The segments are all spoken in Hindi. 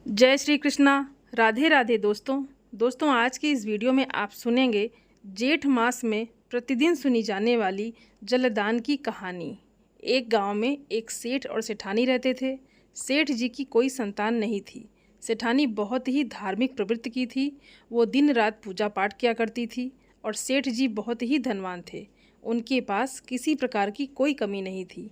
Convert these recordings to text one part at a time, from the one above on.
जय श्री कृष्णा। राधे राधे दोस्तों आज की इस वीडियो में आप सुनेंगे जेठ मास में प्रतिदिन सुनी जाने वाली जलदान की कहानी। एक गांव में एक सेठ और सेठानी रहते थे। सेठ जी की कोई संतान नहीं थी। सेठानी बहुत ही धार्मिक प्रवृत्ति की थी। वो दिन रात पूजा पाठ किया करती थी और सेठ जी बहुत ही धनवान थे। उनके पास किसी प्रकार की कोई कमी नहीं थी,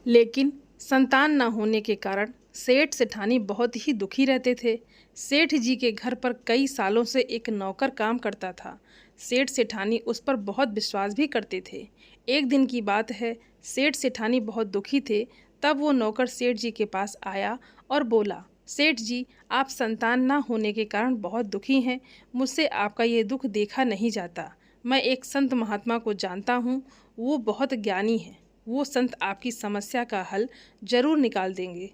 लेकिन संतान न होने के कारण सेठ सेठानी बहुत ही दुखी रहते थे। सेठ जी के घर पर कई सालों से एक नौकर काम करता था। सेठ सेठानी उस पर बहुत विश्वास भी करते थे। एक दिन की बात है, सेठ सेठानी बहुत दुखी थे। तब वो नौकर सेठ जी के पास आया और बोला, सेठ जी, आप संतान ना होने के कारण बहुत दुखी हैं। मुझसे आपका ये दुख देखा नहीं जाता। मैं एक संत महात्मा को जानता हूँ, वो बहुत ज्ञानी है। वो संत आपकी समस्या का हल जरूर निकाल देंगे।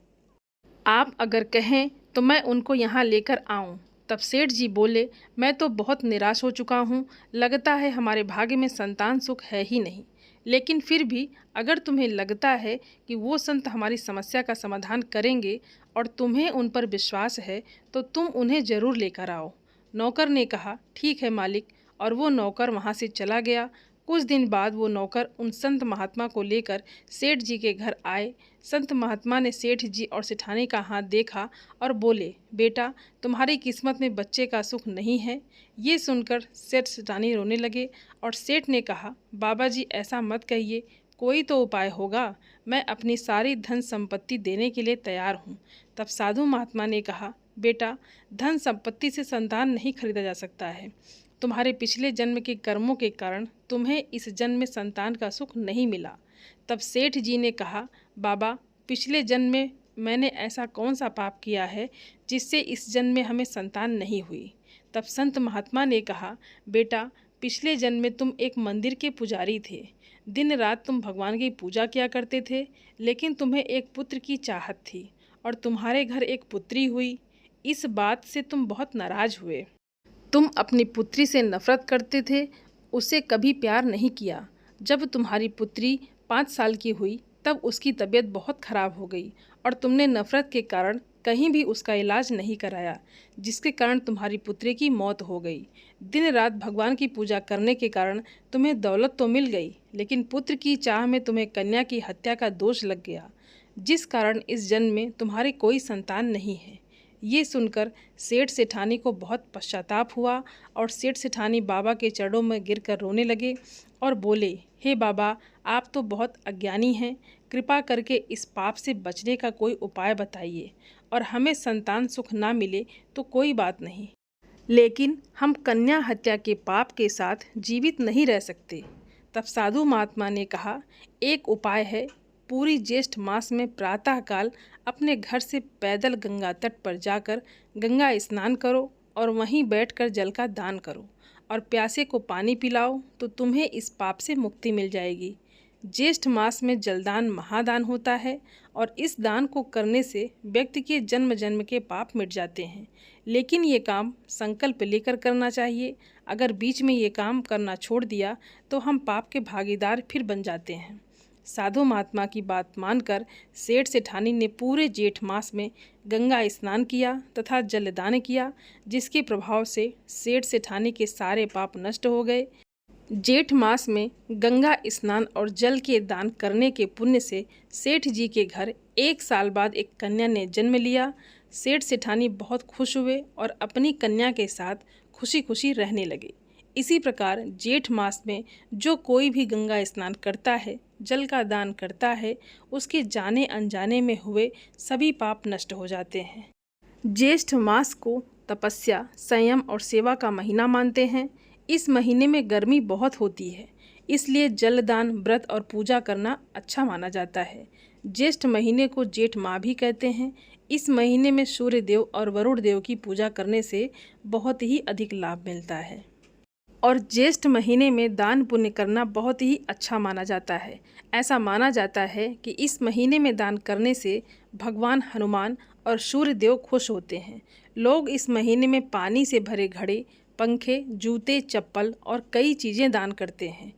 आप अगर कहें तो मैं उनको यहाँ लेकर आऊँ। तब सेठ जी बोले, मैं तो बहुत निराश हो चुका हूँ। लगता है हमारे भाग्य में संतान सुख है ही नहीं। लेकिन फिर भी अगर तुम्हें लगता है कि वो संत हमारी समस्या का समाधान करेंगे और तुम्हें उन पर विश्वास है, तो तुम उन्हें ज़रूर लेकर आओ। नौकर ने कहा, ठीक है मालिक। और वो नौकर वहाँ से चला गया। कुछ दिन बाद वो नौकर उन संत महात्मा को लेकर सेठ जी के घर आए। संत महात्मा ने सेठ जी और सेठानी का हाथ देखा और बोले, बेटा, तुम्हारी किस्मत में बच्चे का सुख नहीं है। ये सुनकर सेठ सेठानी रोने लगे और सेठ ने कहा, बाबा जी ऐसा मत कहिए, कोई तो उपाय होगा। मैं अपनी सारी धन संपत्ति देने के लिए तैयार हूँ। तब साधु महात्मा ने कहा, बेटा, धन संपत्ति से संतान नहीं खरीदा जा सकता है। तुम्हारे पिछले जन्म के कर्मों के कारण तुम्हें इस जन्म में संतान का सुख नहीं मिला। तब सेठ जी ने कहा, बाबा, पिछले जन्म में मैंने ऐसा कौन सा पाप किया है जिससे इस जन्म में हमें संतान नहीं हुई। तब संत महात्मा ने कहा, बेटा, पिछले जन्म में तुम एक मंदिर के पुजारी थे। दिन रात तुम भगवान की पूजा किया करते थे, लेकिन तुम्हें एक पुत्र की चाहत थी और तुम्हारे घर एक पुत्री हुई। इस बात से तुम बहुत नाराज हुए। तुम अपनी पुत्री से नफरत करते थे, उससे कभी प्यार नहीं किया। जब तुम्हारी पुत्री 5 साल की हुई तब उसकी तबीयत बहुत खराब हो गई और तुमने नफरत के कारण कहीं भी उसका इलाज नहीं कराया, जिसके कारण तुम्हारी पुत्री की मौत हो गई। दिन रात भगवान की पूजा करने के कारण तुम्हें दौलत तो मिल गई, लेकिन पुत्र की चाह में तुम्हें कन्या की हत्या का दोष लग गया, जिस कारण इस जन्म में तुम्हारी कोई संतान नहीं है। ये सुनकर सेठ सेठानी को बहुत पश्चाताप हुआ और सेठ सेठानी बाबा के चरणों में गिरकर रोने लगे और बोले, हे बाबा, आप तो बहुत अज्ञानी हैं। कृपा करके इस पाप से बचने का कोई उपाय बताइए, और हमें संतान सुख ना मिले तो कोई बात नहीं, लेकिन हम कन्या हत्या के पाप के साथ जीवित नहीं रह सकते। तब साधु महात्मा ने कहा, एक उपाय है। पूरी ज्येष्ठ मास में प्रातःकाल अपने घर से पैदल गंगा तट पर जाकर गंगा स्नान करो और वहीं बैठकर जल का दान करो और प्यासे को पानी पिलाओ, तो तुम्हें इस पाप से मुक्ति मिल जाएगी। ज्येष्ठ मास में जलदान महादान होता है और इस दान को करने से व्यक्ति के जन्म जन्म के पाप मिट जाते हैं। लेकिन ये काम संकल्प लेकर करना चाहिए। अगर बीच में ये काम करना छोड़ दिया तो हम पाप के भागीदार फिर बन जाते हैं। साधु महात्मा की बात मानकर सेठ सेठानी ने पूरे जेठ मास में गंगा स्नान किया तथा जलदान किया, जिसके प्रभाव से सेठ सेठानी के सारे पाप नष्ट हो गए। जेठ मास में गंगा स्नान और जल के दान करने के पुण्य से सेठ जी के घर 1 साल बाद एक कन्या ने जन्म लिया। सेठ सेठानी बहुत खुश हुए और अपनी कन्या के साथ खुशी खुशी रहने लगे। इसी प्रकार जेठ मास में जो कोई भी गंगा स्नान करता है, जल का दान करता है, उसके जाने अनजाने में हुए सभी पाप नष्ट हो जाते हैं। ज्येष्ठ मास को तपस्या, संयम और सेवा का महीना मानते हैं। इस महीने में गर्मी बहुत होती है, इसलिए जलदान, व्रत और पूजा करना अच्छा माना जाता है। ज्येष्ठ महीने को जेठ माह भी कहते हैं। इस महीने में सूर्य देव और वरुण देव की पूजा करने से बहुत ही अधिक लाभ मिलता है और ज्येष्ठ महीने में दान पुण्य करना बहुत ही अच्छा माना जाता है। ऐसा माना जाता है कि इस महीने में दान करने से भगवान हनुमान और सूर्य देव खुश होते हैं। लोग इस महीने में पानी से भरे घड़े, पंखे, जूते, चप्पल और कई चीज़ें दान करते हैं।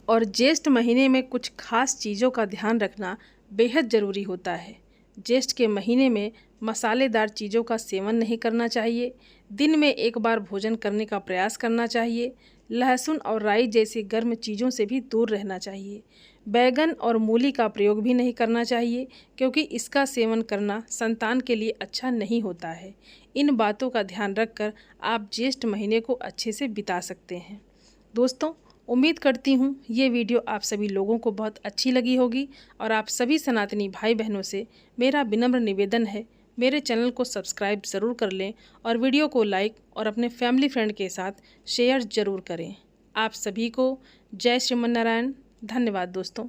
और ज्येष्ठ महीने में कुछ खास चीज़ों का ध्यान रखना बेहद ज़रूरी होता है। ज्येष्ठ के महीने में मसालेदार चीज़ों का सेवन नहीं करना चाहिए। दिन में एक बार भोजन करने का प्रयास करना चाहिए। लहसुन और राई जैसी गर्म चीज़ों से भी दूर रहना चाहिए। बैगन और मूली का प्रयोग भी नहीं करना चाहिए, क्योंकि इसका सेवन करना संतान के लिए अच्छा नहीं होता है। इन बातों का ध्यान रखकर आप ज्येष्ठ महीने को अच्छे से बिता सकते हैं। दोस्तों, उम्मीद करती हूँ ये वीडियो आप सभी लोगों को बहुत अच्छी लगी होगी और आप सभी सनातनी भाई बहनों से मेरा विनम्र निवेदन है, मेरे चैनल को सब्सक्राइब ज़रूर कर लें और वीडियो को लाइक और अपने फैमिली फ्रेंड के साथ शेयर ज़रूर करें। आप सभी को जय श्रीमन नारायण। धन्यवाद दोस्तों।